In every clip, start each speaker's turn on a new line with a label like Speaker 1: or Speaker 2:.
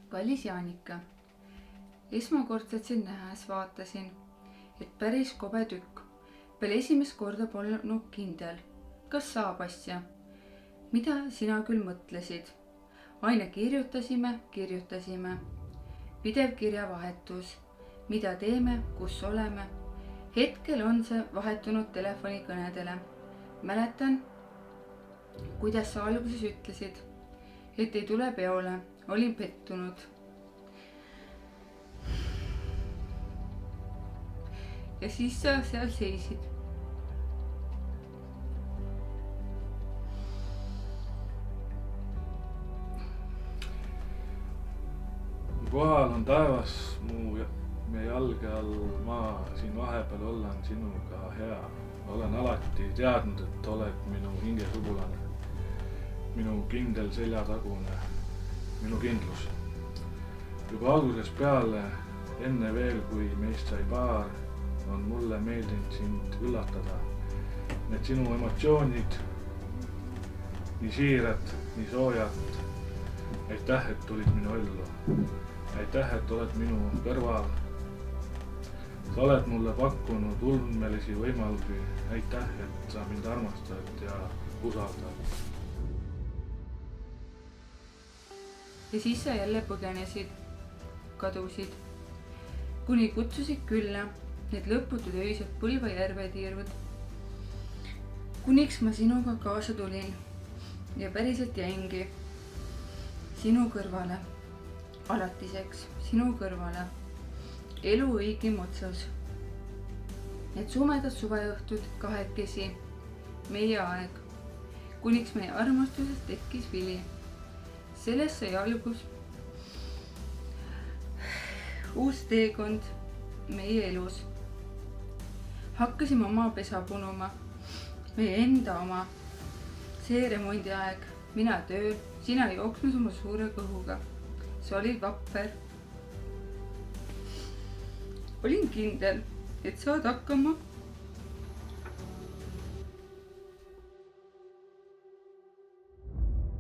Speaker 1: Kallis Jaanika, esmakordselt sind nähes vaatasin, et päris kobe tükk. Peale esimest korda polnud kindel, kas saab asja. Mida sina küll mõtlesid? Aina kirjutasime. Pidev kirjavahetus. Mida teeme, kus oleme? Hetkel on see vahetunud telefonikõnedele. Mäletan, kuidas sa alguses ütlesid, et ei tule peole. Olin pettunud. Ja siis sa seal seisid.
Speaker 2: Kohal on taevas meie jalge all maa, siin vahepeal olen sinuga hea. Olen alati teadnud, et oled minu hingesugulane, minu kindel seljatagune, minu kindlus. Juba algusest peale, enne veel kui meist sai paar, on mulle meeldinud sind üllatada. Need sinu emotsioonid, nii siirad, nii soojad. Aitäh, et tulid minu ellu. Aitäh, et oled minu kõrval. Sa oled mulle pakkunud ulmelisi võimalusi. Aitäh, et sa mind armastad ja usaldad.
Speaker 1: Ja siis sa jälle põgenesid, kadusid, kuni kutsusid külla need lõputud öised Põlva järve tiirud. Kuniks ma sinuga kaasa tulin ja päriselt jäingi sinu kõrvale, alatiseks sinu kõrvale, elu õigim otsas. Need sumedad suveõhtud kahekesi, meie aeg, kuniks meie armastuses tekkis vili. Sellest sai algus uus teekond meie elus. Hakkasime oma pesa punuma, meie enda oma. See remondi aeg, mina tööl, sina jooksmas oma suure kõhuga. Sa olid vapper. Olin kindel, et saad hakkama.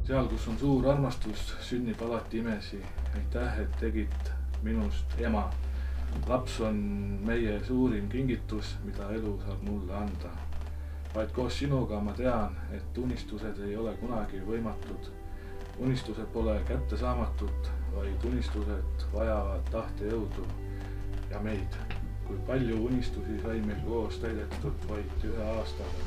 Speaker 2: Seal, kus on suur armastus, sünnib alati imesi. Aitäh, et tegid minust ema. Laps on meie suurim kingitus, mida elu saab mulle anda. Vaid koos sinuga ma tean, et unistused ei ole kunagi võimatud. Unistused pole kättesaamatud, vaid unistused vajavad tahte jõudu ja meid. Kui palju unistusi sai meil koos täidetud vaid 1 aastaga.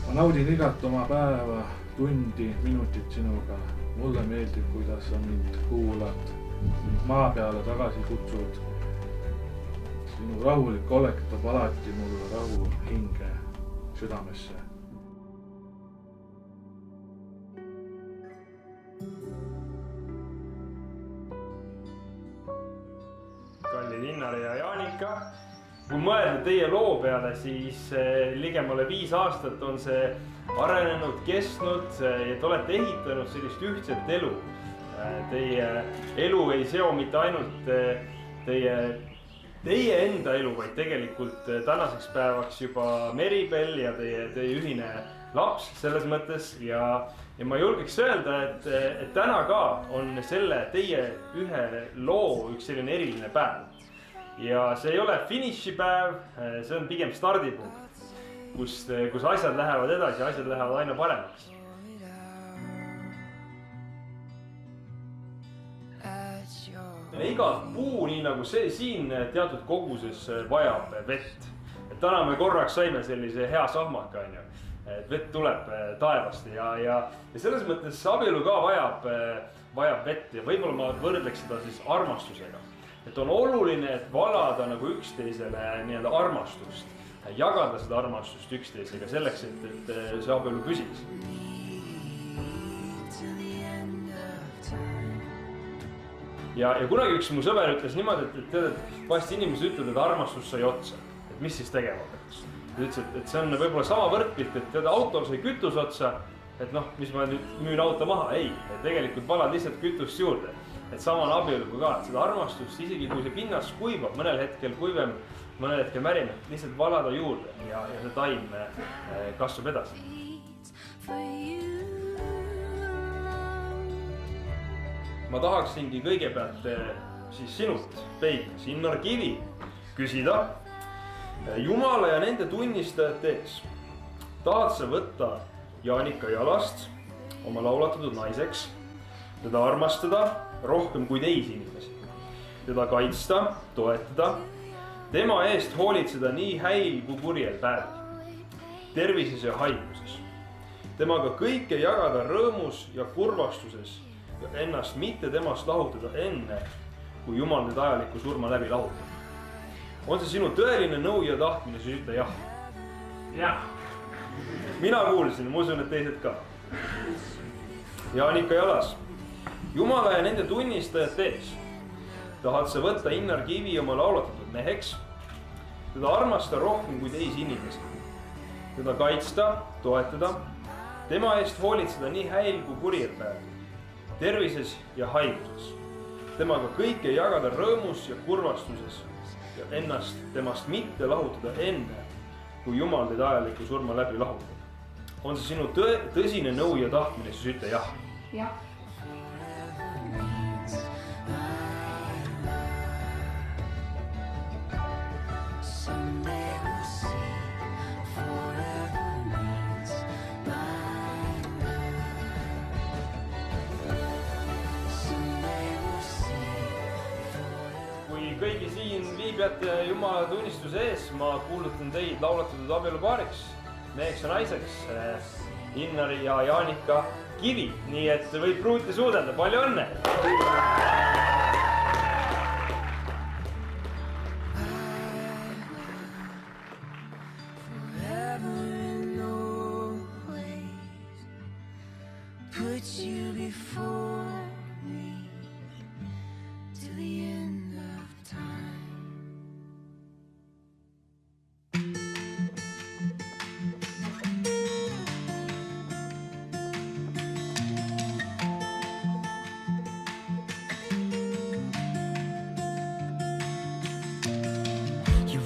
Speaker 2: Ma naudin igat oma päeva, tundi, minutit sinuga. Mulle meeldib, kuidas sa mind kuulad, maa peale tagasi kutsud. Sinu rahulik olek toob alati mulle rahu hinge südamesse.
Speaker 3: Kalli Linnar ja Jaanika. Kui mõelda teie loo peale, siis ligemale 5 aastat on see arenenud, kestnud ja te olete ehitanud sellist ühtset elu. Teie elu ei seo mitte ainult teie enda elu, vaid tegelikult tänaseks päevaks juba Meribel ja teie ühine laps selles mõttes. Ja ma julgeks öelda, et täna ka on selle teie ühe loo üks selline eriline päev. Ja see ei ole finišipäev, see on pigem stardipunkt, kus asjad lähevad edasi, asjad lähevad aina paremaks. Iga puu, nii nagu see siin teatud koguses vajab vett. Et täna me korraks saime sellise hea sahmaka, et vett tuleb taevast ja selles mõttes abielu ka vajab vett ja võib-olla ma võrdleks seda siis armastusega. Et on oluline, et valada nagu üksteisele nii-öelda armastust, jagada seda armastust üksteisega selleks, et see abielu püsiks. Ja kunagi üks mu sõber ütles niimoodi, et vahest inimesed ütlevad, et armastus sai otsa, et mis siis tegema peaks. Ta ütles, et see on võib-olla sama võrdpilt, et autol sai kütus otsa, et noh, mis ma nüüd müün auto maha, ei, tegelikult valad lihtsalt kütust juurde. Et sama on abieluga ka, et seda armastust, isegi kui see pinnas kuivab, mõnel hetkel kuivem, mõnel hetkel märim, lihtsalt valada juurde ja see taim kasvab edasi. ma tahaksingi kõigepealt siis sinult, Peiglas, Innar Kivi, küsida Jumala ja nende tunnistajate ees. Tahad sa võtta Jaanika Jalast oma laulatatud naiseks, teda armastada rohkem kui teisi inimesi, teda kaitsta, toetada, tema eest hoolitseda nii häil kui kurjel päevil, tervises ja haiguses, temaga kõike jagada rõõmus ja kurvastuses ja ennast mitte temast lahutada enne, kui Jumal need ajaliku surma läbi lahutab. On see sinu tõeline nõu ja tahtmine, siis ütle jah.
Speaker 4: Jah.
Speaker 3: Mina kuulsin, ma usun, et teised ka. Jaanika Jalas, Jumala ja nende tunnistajate ees. Tahad sa võtta Innar Kivi oma laulatatud meheks, teda armasta rohkem kui teisi inimesi, teda kaitsta, toetada, tema eest hoolitseda nii häil kui kurjel päevil, tervises ja haiguses, temaga kõike jagada rõõmus ja kurvastuses ja ennast temast mitte lahutada enne, kui Jumal teid ajaliku surma läbi lahutab. On see sinu tõsine nõu ja tahtmine, siis ütle jah.
Speaker 1: Jah.
Speaker 3: Kui kõigi siin viibjate Jumala tunnistuse ees, ma kuulutan teid laulatatud abielupaariks, meheks ja naiseks, Innari ja Jaanika Kivi, nii et võib pruuti suudelda, palju õnne!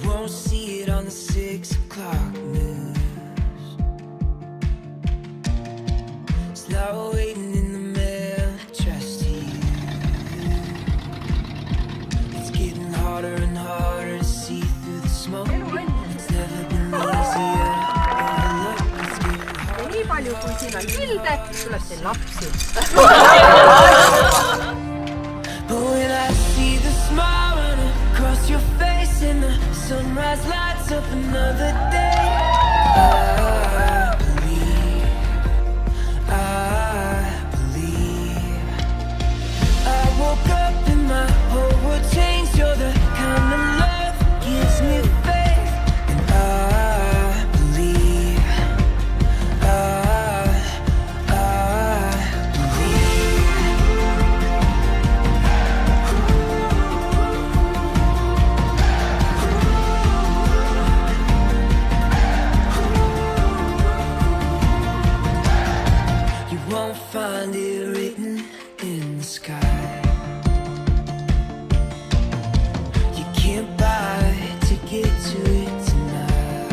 Speaker 5: Won't see it on the 6 o'clock news. Slow waiting in the mail, trust you. It's getting harder and harder to see through the smoke. It's never been easier. It's getting harder.
Speaker 6: Nii palju kui siin on hilde, tuleb siin lapsi.
Speaker 5: But when I see the smile run across your face and the sunrise lights up another day, I believe I woke up and my whole world changed. You're the kind of love that gives me faith, and I believe won't find it written in the sky. You can't buy a ticket to it tonight.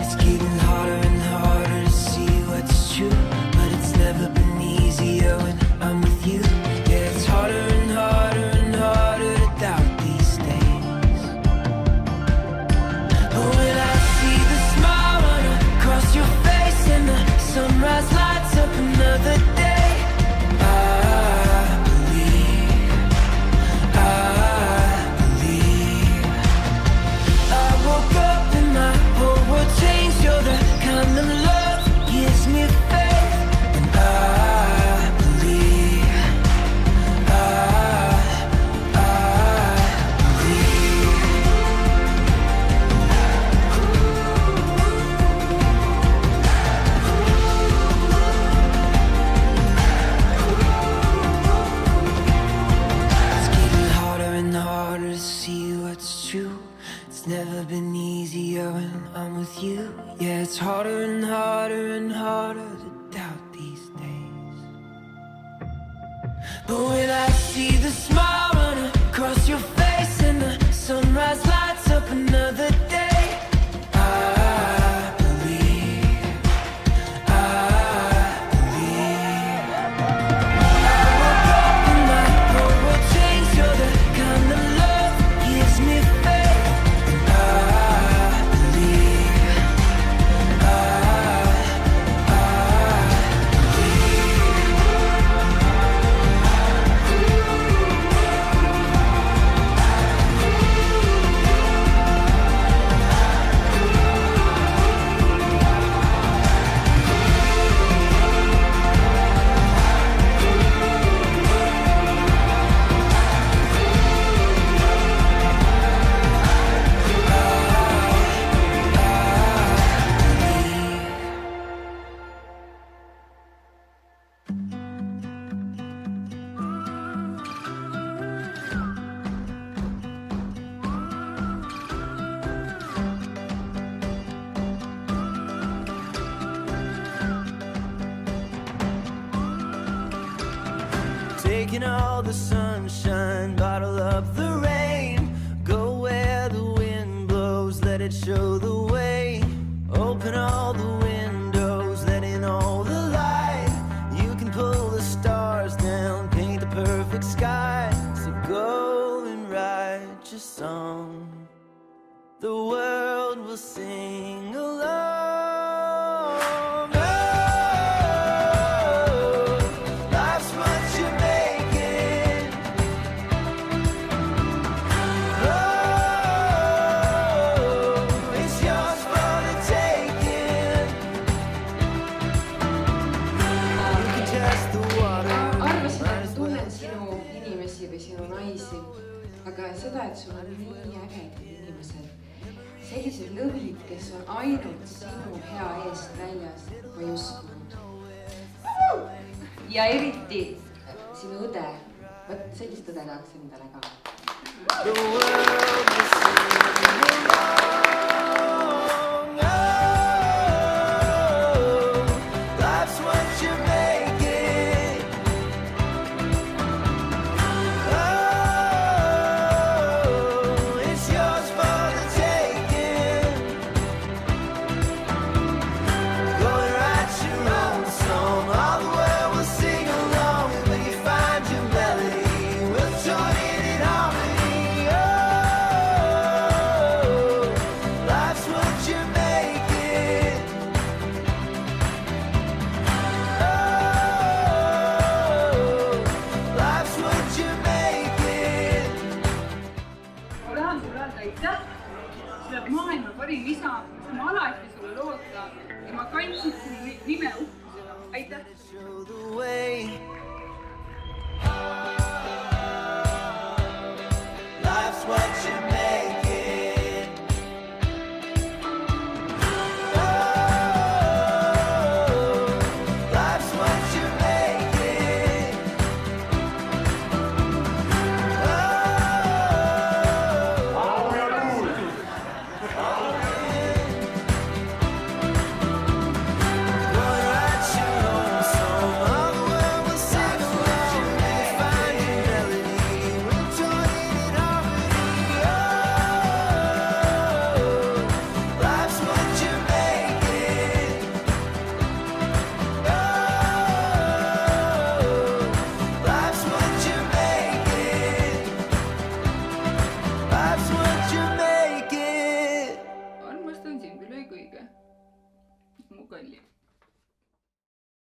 Speaker 5: It's getting harder and harder to see what's true, but it's never been easier when I'm with you. Yeah, it's harder and harder and harder to doubt these days. But when I see the smile run across your face and the sunrise lights up another day, I believe I woke up and my whole world changed. You're the kind of love that gives me faith, and I believe harder to see what's true. It's never been easier when I'm with you. Yeah, it's harder and harder and harder to doubt these days. But when I see the smile run across your face and the sunrise lights up another day, I believe taking all the sunshine, bottle up the rain. Go where the wind blows, let it show the way. Open all the windows, let in all the light. You can pull the stars down, paint the perfect sky. So go and write your song. The world will sing along.
Speaker 4: Aga seda, et sul on nii ägedad inimesed, sellised lõvid, kes on ainult sinu hea eest väljas, ma ei uskunud. Ja eriti sinu õde, võt sellist õde tahaks endale ka.